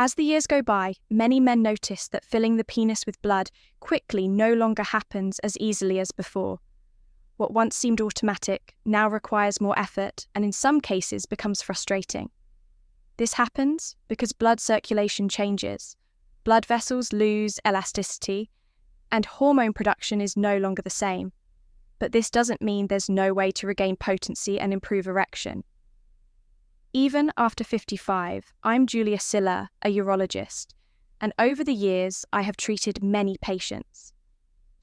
As the years go by, many men notice that filling the penis with blood quickly no longer happens as easily as before. What once seemed automatic now requires more effort and in some cases becomes frustrating. This happens because blood circulation changes, blood vessels lose elasticity, and hormone production is no longer the same. But this doesn't mean there's no way to regain potency and improve erection. Even after 55, I'm Julia Silva, a urologist, and over the years I have treated many patients.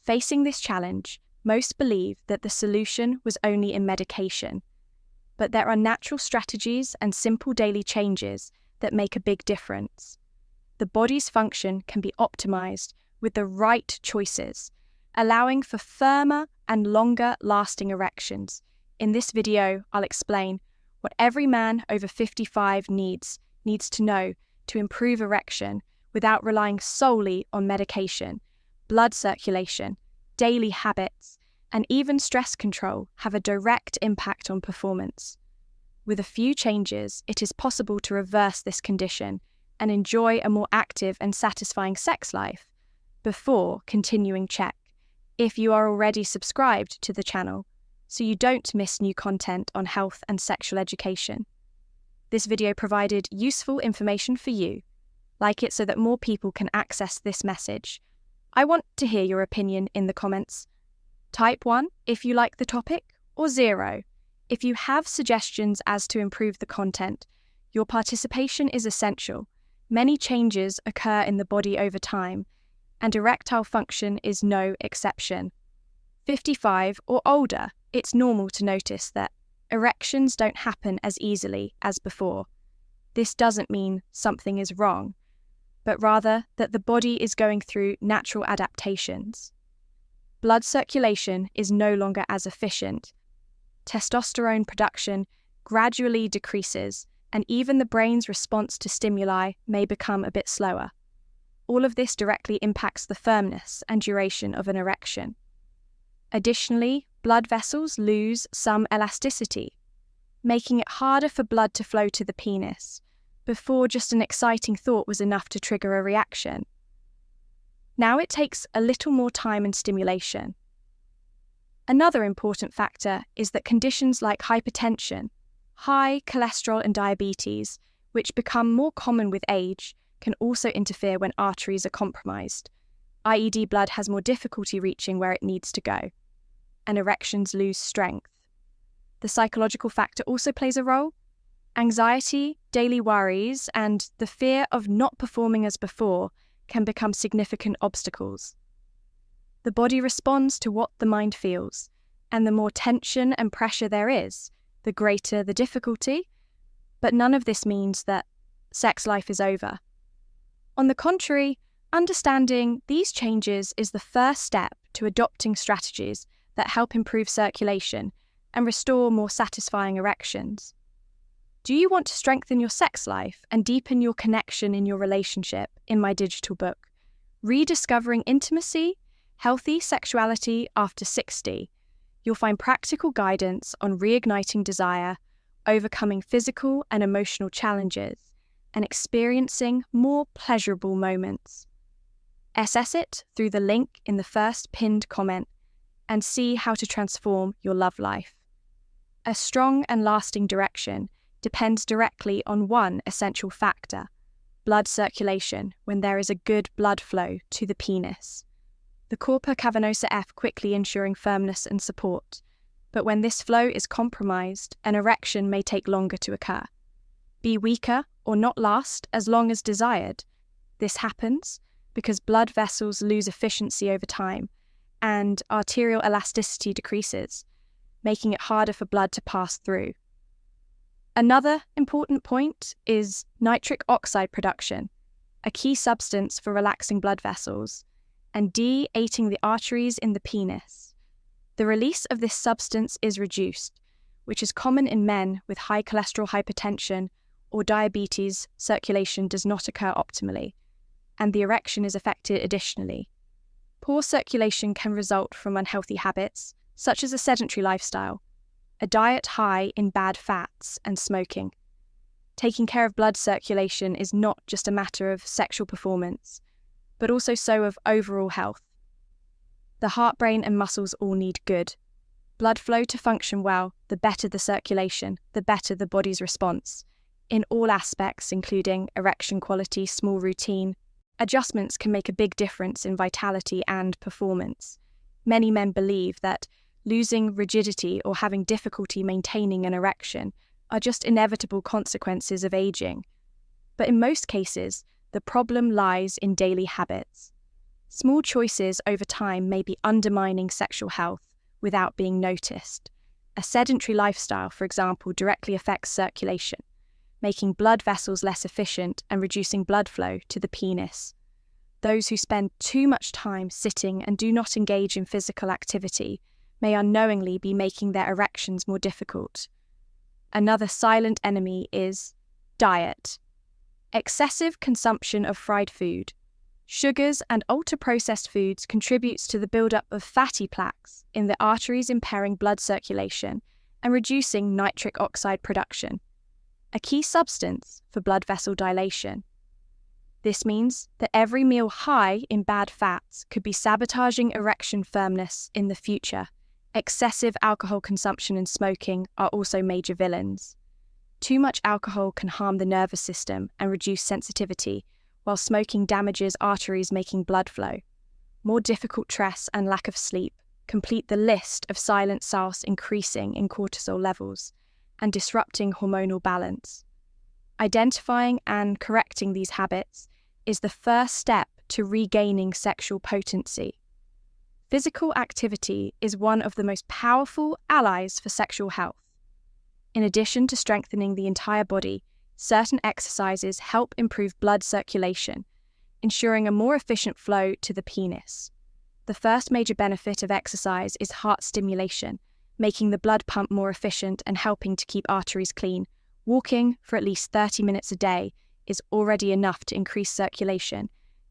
Facing this challenge, most believe that the solution was only in medication, but there are natural strategies and simple daily changes that make a big difference. The body's function can be optimized with the right choices, allowing for firmer and longer-lasting erections. In this video, I'll explain what every man over 55 needs to know to improve erection without relying solely on medication. Blood circulation, daily habits, and even stress control have a direct impact on performance. With a few changes, it is possible to reverse this condition and enjoy a more active and satisfying sex life. Before continuing, check if you are already subscribed to the channel so you don't miss new content on health and sexual education. This video provided useful information for you. Like it so that more people can access this message. I want to hear your opinion in the comments. Type 1 if you like the topic, or 0 if you have suggestions as to improve the content. Your participation is essential. Many changes occur in the body over time, and erectile function is no exception. 55 or older, it's normal to notice that erections don't happen as easily as before. This doesn't mean something is wrong, but rather that the body is going through natural adaptations. Blood circulation is no longer as efficient. Testosterone production gradually decreases, and even the brain's response to stimuli may become a bit slower. All of this directly impacts the firmness and duration of an erection. Additionally, blood vessels lose some elasticity, making it harder for blood to flow to the penis. Before, just an exciting thought was enough to trigger a reaction. Now it takes a little more time and stimulation. Another important factor is that conditions like hypertension, high cholesterol and diabetes, which become more common with age, can also interfere when arteries are compromised. IED blood has more difficulty reaching where it needs to go, and erections lose strength. The psychological factor also plays a role. Anxiety, daily worries, and the fear of not performing as before can become significant obstacles. The body responds to what the mind feels, and the more tension and pressure there is, the greater the difficulty, but none of this means that sex life is over. On the contrary, understanding these changes is the first step to adopting strategies that help improve circulation and restore more satisfying erections. Do you want to strengthen your sex life and deepen your connection in your relationship in my digital book, Rediscovering Intimacy, Healthy Sexuality After 60? You'll find practical guidance on reigniting desire, overcoming physical and emotional challenges, and experiencing more pleasurable moments. Access it through the link in the first pinned comment and see how to transform your love life. A strong and lasting direction depends directly on one essential factor: blood circulation, when there is a good blood flow to the penis. The corpora cavernosa F quickly ensuring firmness and support, but when this flow is compromised, an erection may take longer to occur, be weaker, or not last as long as desired. This happens because blood vessels lose efficiency over time and arterial elasticity decreases, making it harder for blood to pass through. Another important point is nitric oxide production, a key substance for relaxing blood vessels and de-ating the arteries in the penis. The release of this substance is reduced, which is common in men with high cholesterol, hypertension, or diabetes. Circulation does not occur optimally, and the erection is affected additionally. Poor circulation can result from unhealthy habits, such as a sedentary lifestyle, a diet high in bad fats, and smoking. Taking care of blood circulation is not just a matter of sexual performance, but also so of overall health. The heart, brain, and muscles all need good blood flow to function well. The better the circulation, the better the body's response, in all aspects, including erection quality. Small routine adjustments can make a big difference in vitality and performance. Many men believe that losing rigidity or having difficulty maintaining an erection are just inevitable consequences of aging. But in most cases, the problem lies in daily habits. Small choices over time may be undermining sexual health without being noticed. A sedentary lifestyle, for example, directly affects circulation, making blood vessels less efficient and reducing blood flow to the penis. Those who spend too much time sitting and do not engage in physical activity may unknowingly be making their erections more difficult. Another silent enemy is diet. Excessive consumption of fried food, sugars, and ultra-processed foods contributes to the buildup of fatty plaques in the arteries, impairing blood circulation and reducing nitric oxide production, a key substance for blood vessel dilation. This means that every meal high in bad fats could be sabotaging erection firmness in the future. Excessive alcohol consumption and smoking are also major villains. Too much alcohol can harm the nervous system and reduce sensitivity, while smoking damages arteries, making blood flow. More difficult stress and lack of sleep complete the list of silent source, increasing in cortisol levels and disrupting hormonal balance. Identifying and correcting these habits is the first step to regaining sexual potency. Physical activity is one of the most powerful allies for sexual health. In addition to strengthening the entire body, certain exercises help improve blood circulation, ensuring a more efficient flow to the penis. The first major benefit of exercise is heart stimulation, making the blood pump more efficient and helping to keep arteries clean. Walking for at least 30 minutes a day is already enough to increase circulation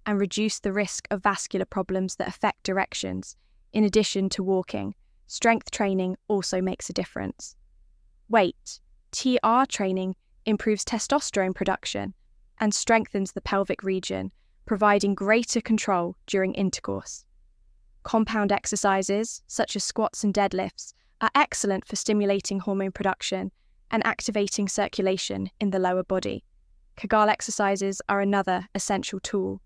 and reduce the risk of vascular problems that affect erections. In addition to walking, strength training also makes a difference. Weight, TR training improves testosterone production and strengthens the pelvic region, providing greater control during intercourse. Compound exercises, such as squats and deadlifts, are excellent for stimulating hormone production and activating circulation in the lower body. Kegel exercises are another essential tool.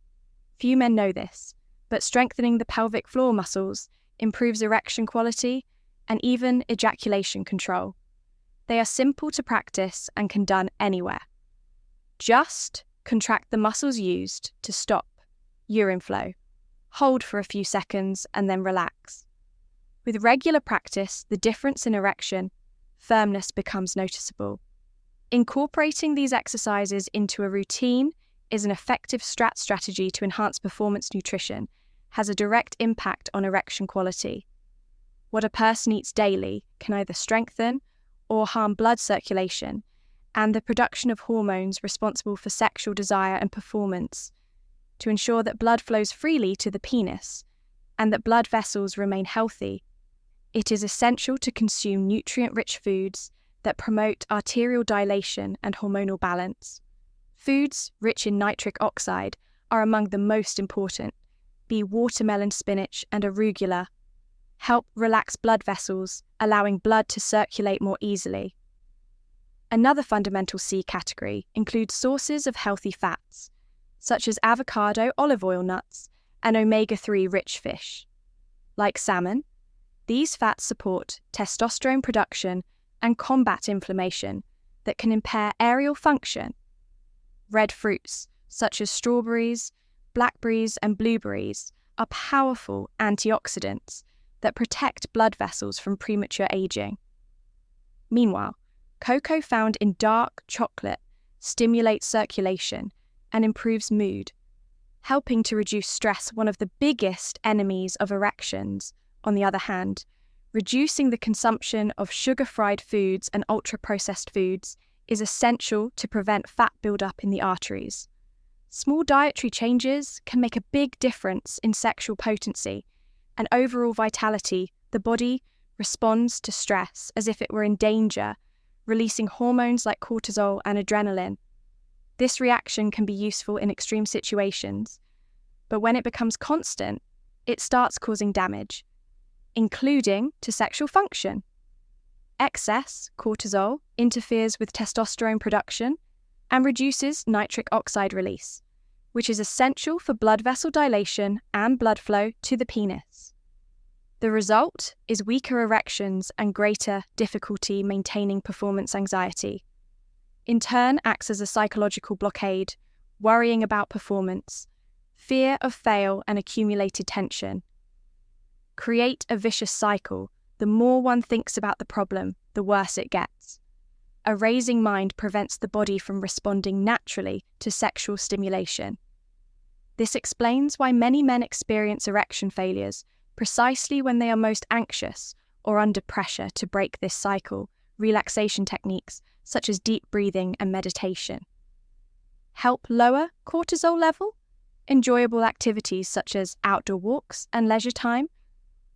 Few men know this, but strengthening the pelvic floor muscles improves erection quality and even ejaculation control. They are simple to practice and can be done anywhere. Just contract the muscles used to stop urine flow. Hold for a few seconds and then relax. With regular practice, the difference in erection firmness becomes noticeable. Incorporating these exercises into a routine is an effective strategy to enhance performance. Nutrition has a direct impact on erection quality. What a person eats daily can either strengthen or harm blood circulation and the production of hormones responsible for sexual desire and performance. To ensure that blood flows freely to the penis and that blood vessels remain healthy, it is essential to consume nutrient-rich foods that promote arterial dilation and hormonal balance. Foods rich in nitric oxide are among the most important. Watermelon, spinach, and arugula help relax blood vessels, allowing blood to circulate more easily. Another fundamental C category includes sources of healthy fats, such as avocado, olive oil, nuts, and omega-3 rich fish. Like salmon, these fats support testosterone production and combat inflammation that can impair aerial function. Red fruits, such as strawberries, blackberries, and blueberries, are powerful antioxidants that protect blood vessels from premature aging. Meanwhile, cocoa found in dark chocolate stimulates circulation and improves mood, helping to reduce stress, one of the biggest enemies of erections. On the other hand, reducing the consumption of sugar-fried foods and ultra-processed foods is essential to prevent fat buildup in the arteries. Small dietary changes can make a big difference in sexual potency and overall vitality. The body responds to stress as if it were in danger, releasing hormones like cortisol and adrenaline. This reaction can be useful in extreme situations, but when it becomes constant, it starts causing damage, including to sexual function. Excess cortisol interferes with testosterone production and reduces nitric oxide release, which is essential for blood vessel dilation and blood flow to the penis. The result is weaker erections and greater difficulty maintaining performance anxiety. In turn, acts as a psychological blockade, worrying about performance, fear of fail and accumulated tension. Create a vicious cycle. The more one thinks about the problem, the worse it gets. A racing mind prevents the body from responding naturally to sexual stimulation. This explains why many men experience erection failures precisely when they are most anxious or under pressure. To break this cycle, relaxation techniques such as deep breathing and meditation help lower cortisol level. Enjoyable activities such as outdoor walks and leisure time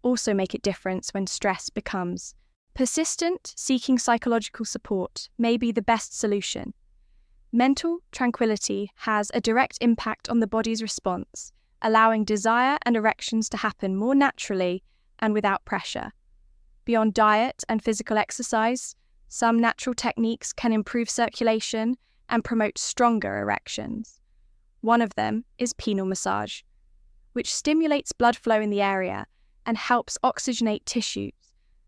also make a difference when stress becomes persistent. Seeking psychological support may be the best solution. Mental tranquility has a direct impact on the body's response, allowing desire and erections to happen more naturally and without pressure. Beyond diet and physical exercise, some natural techniques can improve circulation and promote stronger erections. One of them is penile massage, which stimulates blood flow in the area and helps oxygenate tissues.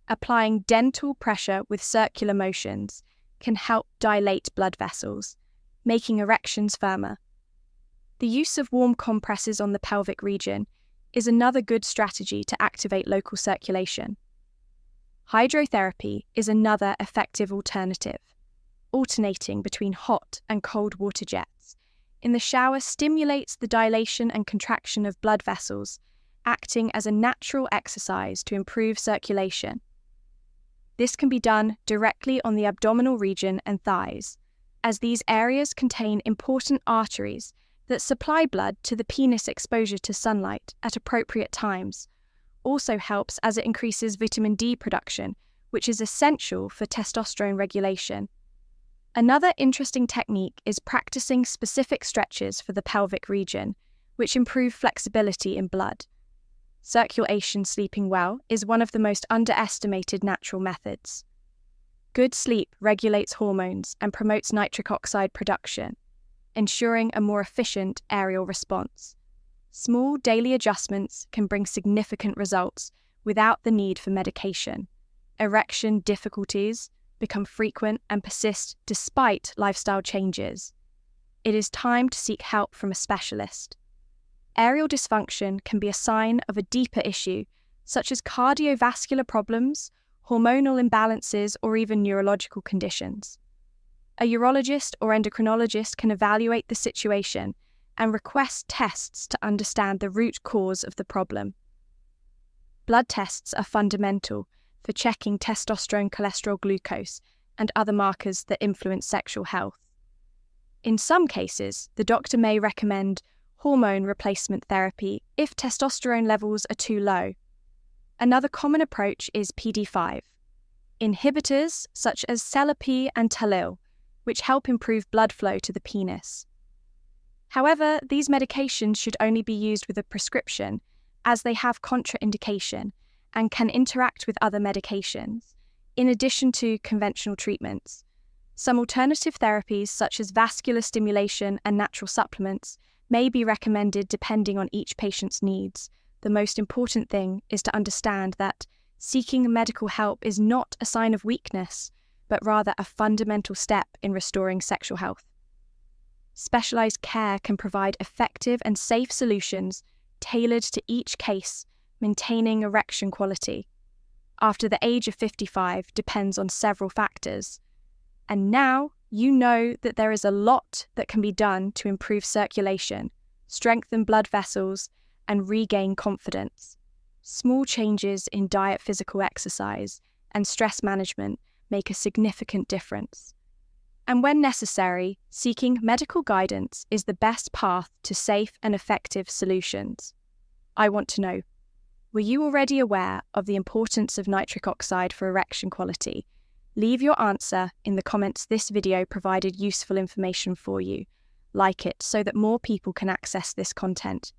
Applying gentle pressure with circular motions can help dilate blood vessels, making erections firmer. The use of warm compresses on the pelvic region is another good strategy to activate local circulation. Hydrotherapy is another effective alternative, alternating between hot and cold water jets in the shower stimulates the dilation and contraction of blood vessels, acting as a natural exercise to improve circulation. This can be done directly on the abdominal region and thighs, as these areas contain important arteries that supply blood to the penis. Exposure to sunlight at appropriate times also helps, as it increases vitamin D production, which is essential for testosterone regulation. Another interesting technique is practicing specific stretches for the pelvic region, which improve flexibility in blood. Circulation sleeping well is one of the most underestimated natural methods. Good sleep regulates hormones and promotes nitric oxide production, ensuring a more efficient aerial response. Small daily adjustments can bring significant results without the need for medication. Erection difficulties become frequent and persist despite lifestyle changes. It is time to seek help from a specialist. Aerial dysfunction can be a sign of a deeper issue, such as cardiovascular problems, hormonal imbalances, or even neurological conditions. A urologist or endocrinologist can evaluate the situation and request tests to understand the root cause of the problem. Blood tests are fundamental for checking testosterone, cholesterol, glucose, and other markers that influence sexual health. In some cases, the doctor may recommend hormone replacement therapy if testosterone levels are too low. Another common approach is PD5, inhibitors such as Silva and Talil, which help improve blood flow to the penis. However, these medications should only be used with a prescription, as they have contraindication and can interact with other medications, in addition to conventional treatments. Some alternative therapies, such as vascular stimulation and natural supplements, may be recommended depending on each patient's needs. The most important thing is to understand that seeking medical help is not a sign of weakness, but rather a fundamental step in restoring sexual health. Specialized care can provide effective and safe solutions tailored to each case, maintaining erection quality. After the age of 55 depends on several factors. And now you know that there is a lot that can be done to improve circulation, strengthen blood vessels, and regain confidence. Small changes in diet, physical exercise, and stress management make a significant difference. And when necessary, seeking medical guidance is the best path to safe and effective solutions. I want to know, were you already aware of the importance of nitric oxide for erection quality? Leave your answer in the comments. This video provided useful information for you. Like it so that more people can access this content.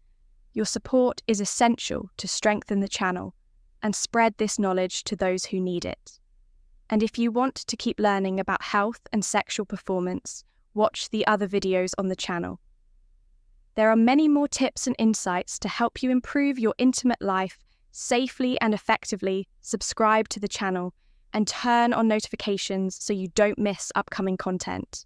Your support is essential to strengthen the channel and spread this knowledge to those who need it. And if you want to keep learning about health and sexual performance, watch the other videos on the channel. There are many more tips and insights to help you improve your intimate life safely and effectively. Subscribe to the channel and turn on notifications so you don't miss upcoming content.